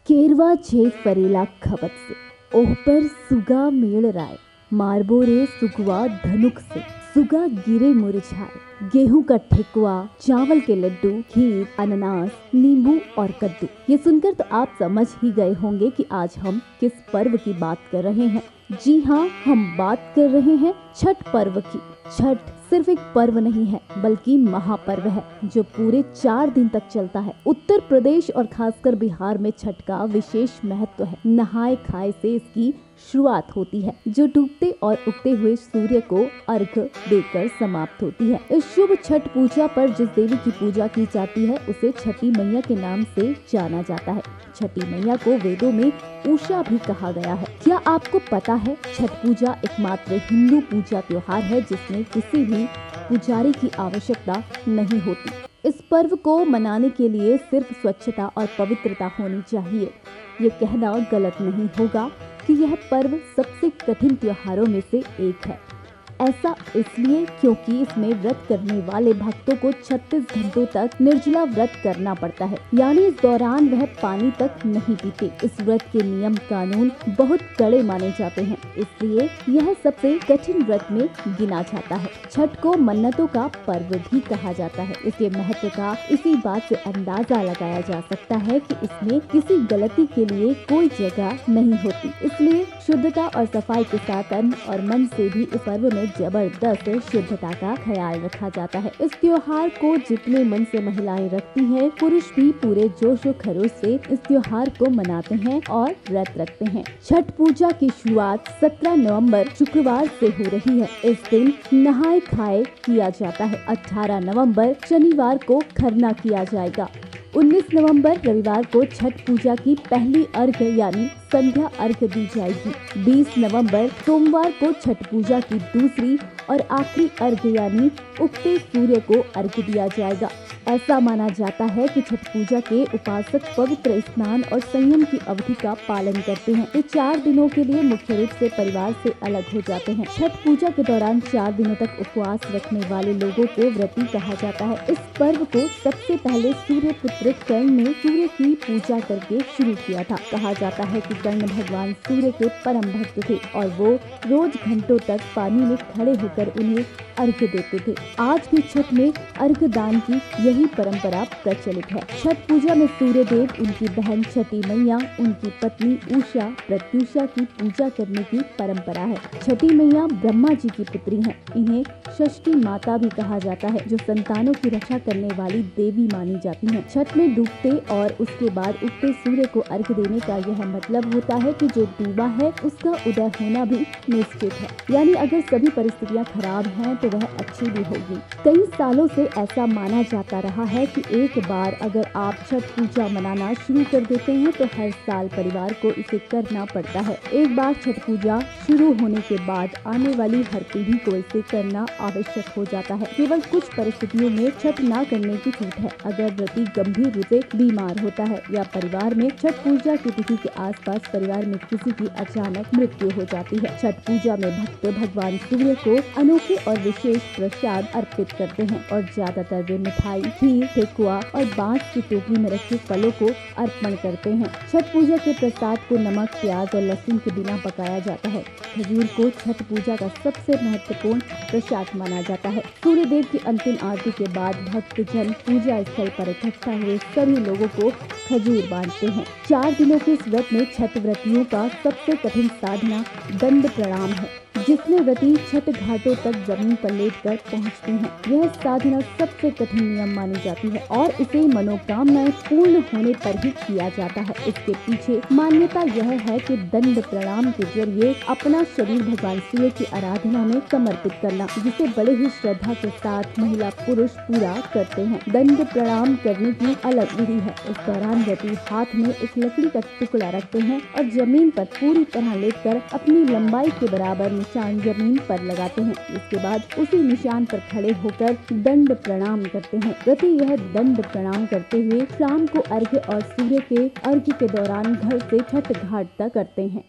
केरवा छे फरेला खबत से, ओह पर सुगा मेल राय, मारबो रे सुगवा धनुक से, सुगा गिरे मुरझाए। गेहूं का ठेकुआ, चावल के लड्डू, खीर, अनानास, नींबू और कद्दू। ये सुनकर तो आप समझ ही गए होंगे कि आज हम किस पर्व की बात कर रहे हैं। जी हाँ, हम बात कर रहे हैं छठ पर्व की। छठ सिर्फ एक पर्व नहीं है, बल्कि महापर्व है जो पूरे 4 दिन तक चलता है। उत्तर प्रदेश और खासकर बिहार में छठ का विशेष महत्व है। नहाए खाए से इसकी शुरुआत होती है, जो डूबते और उगते हुए सूर्य को अर्घ देकर समाप्त होती है। इस शुभ छठ पूजा पर जिस देवी की पूजा की जाती है, उसे छठी मैया के नाम से जाना जाता है। छठी मैया को वेदों में उषा भी कहा गया है। क्या आपको पता है, छठ पूजा एकमात्र हिंदू पूजा त्योहार है जिसमें किसी भी पुजारी की आवश्यकता नहीं होती। इस पर्व को मनाने के लिए सिर्फ स्वच्छता और पवित्रता होनी चाहिए। ये कहना गलत नहीं होगा कि यह पर्व सबसे कठिन त्योहारों में से एक है। ऐसा इसलिए क्योंकि इसमें व्रत करने वाले भक्तों को 36 घंटों तक निर्जला व्रत करना पड़ता है, यानी इस दौरान वह पानी तक नहीं पीते। इस व्रत के नियम कानून बहुत कड़े माने जाते हैं, इसलिए यह सबसे कठिन व्रत में गिना जाता है। छठ को मन्नतों का पर्व भी कहा जाता है। इसके महत्व का इसी बात से अंदाजा लगाया जा सकता है कि इसमें किसी गलती के लिए कोई जगह नहीं होती। इसलिए शुद्धता और सफाई के साथ तन और मन से भी इस पर्व में जबरदस्त शुद्धता का ख्याल रखा जाता है। इस त्योहार को जितने मन से महिलाएं रखती हैं, पुरुष भी पूरे जोश और खरोश से इस त्योहार को मनाते हैं और व्रत रखते हैं। छठ पूजा की शुरुआत 17 नवंबर शुक्रवार से हो रही है। इस दिन नहाए खाए किया जाता है। 18 नवंबर शनिवार को खरना किया जाएगा। 19 नवंबर रविवार को छठ पूजा की पहली अर्घ यानी संध्या अर्घ दी जाएगी। 20 नवंबर सोमवार को छठ पूजा की दूसरी और आखिरी अर्घ यानी उगते सूर्य को अर्घ दिया जाएगा। ऐसा माना जाता है कि छठ पूजा के उपासक पवित्र स्नान और संयम की अवधि का पालन करते हैं। ये 4 दिनों के लिए मुख्य रूप से परिवार से अलग हो जाते हैं। छठ पूजा के दौरान 4 दिनों तक उपवास रखने वाले लोगों को व्रती कहा जाता है। इस पर्व को सबसे पहले सूर्य पुत्र कर्ण ने सूर्य की पूजा करके शुरू किया था। कहा जाता है कि कर्ण भगवान सूर्य के परम भक्त थे और वो रोज घंटों तक पानी में खड़े होकर उन्हें अर्घ देते थे। आज भी छठ में अर्घ दान की यही परंपरा प्रचलित है। छठ पूजा में सूर्य देव, उनकी बहन छठी मैया, उनकी पत्नी उषा, प्रत्युषा की पूजा करने की परंपरा है। छठी मैया ब्रह्मा जी की पुत्री हैं। इन्हें षष्ठी माता भी कहा जाता है, जो संतानों की रक्षा करने वाली देवी मानी जाती हैं। छठ में डूबते और उसके बाद उगते सूर्य को अर्घ देने का यह मतलब होता है कि जो डूबा है उसका उदय होना भी निश्चित है, यानी अगर सभी परिस्थितियां खराब हैं तो वह अच्छी भी होगी। कई सालों से ऐसा माना जाता रहा है कि एक बार अगर आप छठ पूजा मनाना शुरू कर देते हैं तो हर साल परिवार को इसे करना पड़ता है। एक बार छठ पूजा शुरू होने के बाद आने वाली हर पीढ़ी को इसे करना आवश्यक हो जाता है। केवल कुछ परिस्थितियों में छठ ना करने की छूट है। अगर व्रती गंभीर रूप से बीमार होता है या परिवार में छठ पूजा की तिथि के आसपास परिवार में किसी की अचानक मृत्यु हो जाती है। छठ पूजा में भक्त भगवान सूर्य को अनोखे और विशेष प्रसाद अर्पित करते हैं और ज्यादातर वे मिठाई, खीर, ठेकुआ और बांस की टोकरी में रखे फलों को अर्पण करते हैं। छठ पूजा के प्रसाद को नमक, प्याज और लहसुन के बिना पकाया जाता है। खजूर को छठ पूजा का सबसे महत्वपूर्ण प्रसाद माना जाता है। सूर्य देव की अंतिम आरती के बाद भक्त जन पूजा स्थल पर इकट्ठा हुए सभी लोगों को खजूर बांटते हैं। 4 दिनों के इस व्रत में छठ व्रतियों का सबसे कठिन साधना दंड प्रणाम है, जिसमें व्रती छठ घाटों तक जमीन पर लेटकर पहुंचते हैं। यह साधना सबसे कठिन नियम मानी जाती है और इसे मनोकामनाएं पूर्ण होने पर ही किया जाता है। इसके पीछे मान्यता यह है कि दंड प्रणाम के जरिए अपना शरीर भगवान सूर्य की आराधना में समर्पित करना, जिसे बड़े ही श्रद्धा के साथ महिला पुरुष पूरा करते हैं। दंड प्रणाम करने की अलग विधि है। इस दौरान व्रती हाथ में एक लकड़ी का टुकड़ा रखते हैं और जमीन पर पूरी तरह लेटकर अपनी लंबाई के बराबर निशान जमीन पर लगाते हैं। इसके बाद उसी निशान पर खड़े होकर दंड प्रणाम करते हैं। व्रती यह दंड प्रणाम करते हुए शाम को अर्घ्य और सूर्य के अर्घ्य के दौरान घर से छठ घाट तक करते हैं।